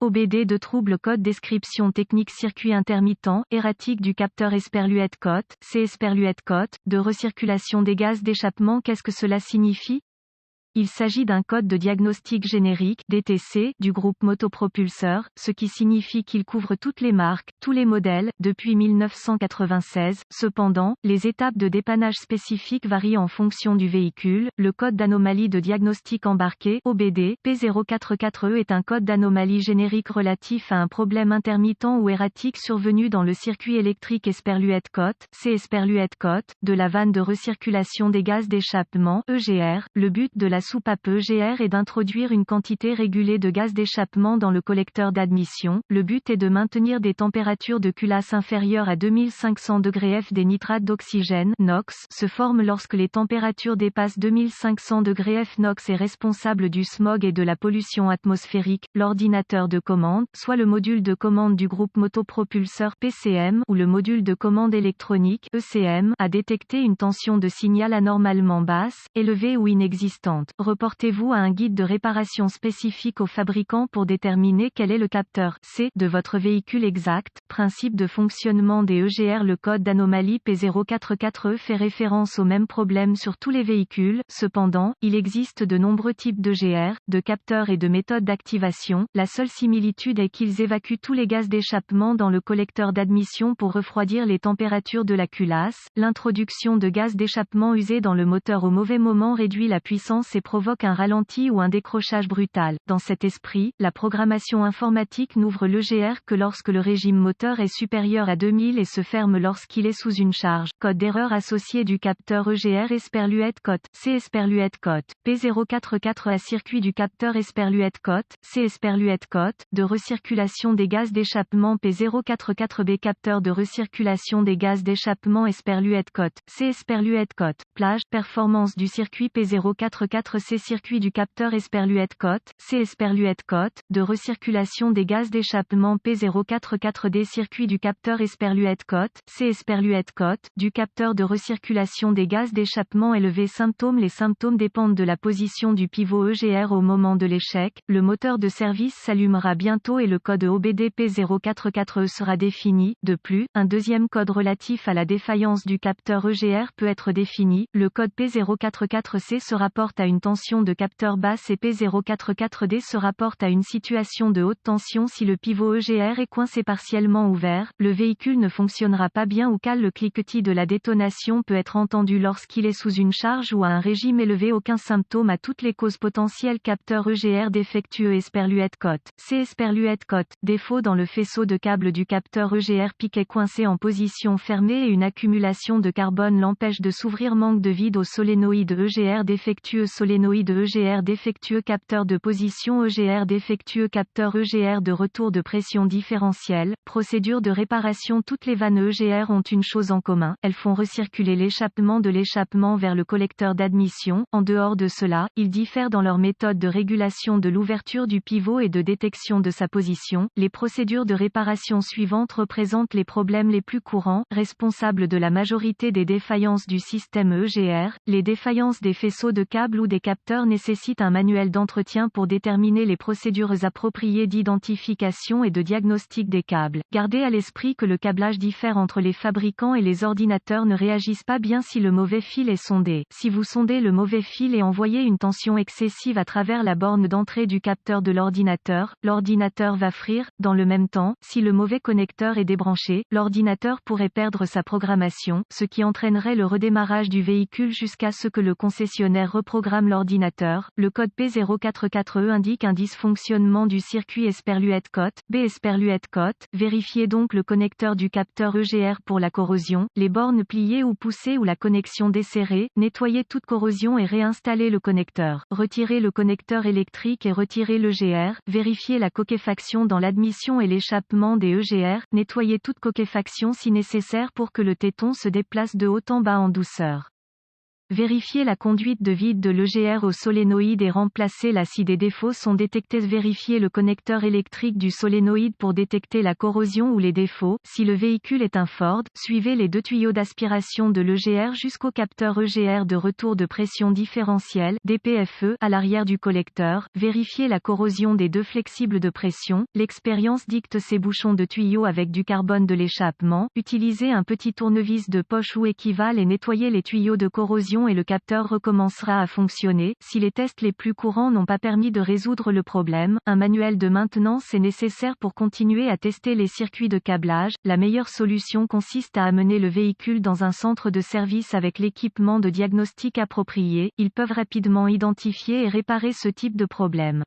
OBD de trouble code description technique circuit intermittent, erratique du capteur Esperluette cote, C Esperluette cote, de recirculation des gaz d'échappement. Qu'est-ce que cela signifie? Il s'agit d'un code de diagnostic générique, DTC, du groupe Motopropulseur, ce qui signifie qu'il couvre toutes les marques, tous les modèles, depuis 1996. Cependant, les étapes de dépannage spécifiques varient en fonction du véhicule. Le code d'anomalie de diagnostic embarqué, OBD, P044E est un code d'anomalie générique relatif à un problème intermittent ou erratique survenu dans le circuit électrique Esperluette cote, C Esperluette cote, de la vanne de recirculation des gaz d'échappement, EGR. Le but de la soupape EGR est d'introduire une quantité régulée de gaz d'échappement dans le collecteur d'admission. Le but est de maintenir des températures de culasse inférieures à 2500 degrés F. Des nitrates d'oxygène, NOx, se forment lorsque les températures dépassent 2500 degrés F. NOx est responsable du smog et de la pollution atmosphérique. L'ordinateur de commande, soit le module de commande du groupe Motopropulseur PCM ou le module de commande électronique ECM, a détecté une tension de signal anormalement basse, élevée ou inexistante. Reportez-vous à un guide de réparation spécifique au fabricant pour déterminer quel est le capteur C de votre véhicule exact. Principe de fonctionnement des EGR. Le code d'anomalie P044E fait référence au même problème sur tous les véhicules. Cependant, il existe de nombreux types d'EGR, de capteurs et de méthodes d'activation. La seule similitude est qu'ils évacuent tous les gaz d'échappement dans le collecteur d'admission pour refroidir les températures de la culasse. L'introduction de gaz d'échappement usé dans le moteur au mauvais moment réduit la puissance et provoque un ralenti ou un décrochage brutal. Dans cet esprit, la programmation informatique n'ouvre l'EGR que lorsque le régime moteur est supérieur à 2000 et se ferme lorsqu'il est sous une charge. Code d'erreur associé du capteur EGR Esperluette cote, C Esperluette cote, P044A circuit du capteur Esperluette cote, C Esperluette cote, de recirculation des gaz d'échappement P044B capteur de recirculation des gaz d'échappement Esperluette cote, C Esperluette cote, plage, performance du circuit P044C circuit du capteur Esperluette cote, C Esperluette cote, de recirculation des gaz d'échappement P044D circuit du capteur Esperluette cote, C Esperluette cote, du capteur de recirculation des gaz d'échappement élevé. Symptômes. Les symptômes dépendent de la position du pivot EGR au moment de l'échec. Le moteur de service s'allumera bientôt et le code OBD P044E sera défini. De plus, un deuxième code relatif à la défaillance du capteur EGR peut être défini. Le code P044C se rapporte à une tension de capteur basse et P044D se rapporte à une situation de haute tension si le pivot EGR est coincé partiellement ouvert. Le véhicule ne fonctionnera pas bien ou cale. Le cliquetis de la détonation peut être entendu lorsqu'il est sous une charge ou à un régime élevé. Aucun symptôme à toutes les causes potentielles. Capteur EGR défectueux Esperluette cote, C Esperluette cote, défaut dans le faisceau de câble du capteur EGR. Piquet coincé en position fermée et une accumulation de carbone l'empêche de s'ouvrir. Manque de vide au solénoïde EGR défectueux. Solénoïde EGR défectueux. Capteur de position EGR défectueux. Capteur EGR de retour de pression différentielle. Procédure de réparation. Toutes les vannes EGR ont une chose en commun, elles font recirculer l'échappement de l'échappement vers le collecteur d'admission. En dehors de cela, ils diffèrent dans leur méthode de régulation de l'ouverture du pivot et de détection de sa position. Les procédures de réparation suivantes représentent les problèmes les plus courants, responsables de la majorité des défaillances du système EGR. Les défaillances des faisceaux de câbles ou des capteurs nécessitent un manuel d'entretien pour déterminer les procédures appropriées d'identification et de diagnostic des câbles. Gardez à l'esprit que le câblage diffère entre les fabricants et les ordinateurs ne réagissent pas bien si le mauvais fil est sondé. Si vous sondez le mauvais fil et envoyez une tension excessive à travers la borne d'entrée du capteur de l'ordinateur va frire. Dans le même temps, si le mauvais connecteur est débranché, l'ordinateur pourrait perdre sa programmation, ce qui entraînerait le redémarrage du véhicule jusqu'à ce que le concessionnaire reprogramme l'ordinateur. Le code P044E indique un dysfonctionnement du circuit Esperluette cote, B Esperluette cote. Vérifiez donc le connecteur du capteur EGR pour la corrosion, les bornes pliées ou poussées ou la connexion desserrée. Nettoyez toute corrosion et réinstallez le connecteur. Retirez le connecteur électrique et retirez l'EGR. Vérifiez la coquefaction dans l'admission et l'échappement des EGR. Nettoyez toute coquefaction si nécessaire pour que le téton se déplace de haut en bas en douceur. Vérifier la conduite de vide de l'EGR au solénoïde et remplacer-la si des défauts sont détectés. Vérifier le connecteur électrique du solénoïde pour détecter la corrosion ou les défauts. Si le véhicule est un Ford, suivez les deux tuyaux d'aspiration de l'EGR jusqu'au capteur EGR de retour de pression différentiel (DPFE) à l'arrière du collecteur. Vérifier la corrosion des deux flexibles de pression. L'expérience dicte ces bouchons de tuyaux avec du carbone de l'échappement. Utilisez un petit tournevis de poche ou équivalent et nettoyez les tuyaux de corrosion et le capteur recommencera à fonctionner. Si les tests les plus courants n'ont pas permis de résoudre le problème, un manuel de maintenance est nécessaire pour continuer à tester les circuits de câblage. La meilleure solution consiste à amener le véhicule dans un centre de service avec l'équipement de diagnostic approprié. Ils peuvent rapidement identifier et réparer ce type de problème.